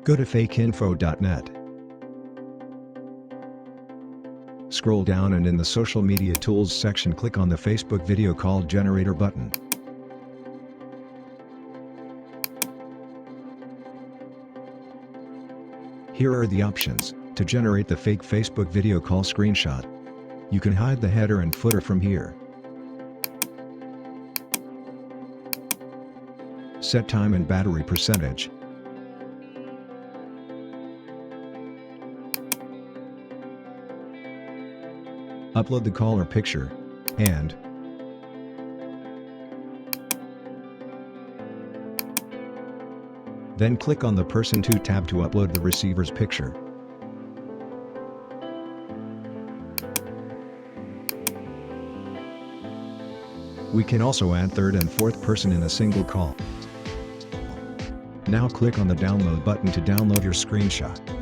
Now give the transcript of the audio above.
Go to fakeinfo.net. Scroll down and in the Social Media Tools section click on the Facebook Video Call Generator button. Here are the options to generate the fake Facebook video call screenshot. You can hide the header and footer from here. Set time and battery percentage. Upload the call or picture, and then click on the Person To tab to upload the receiver's picture. We can also add third and fourth person in a single call. Now click on the download button to download your screenshot.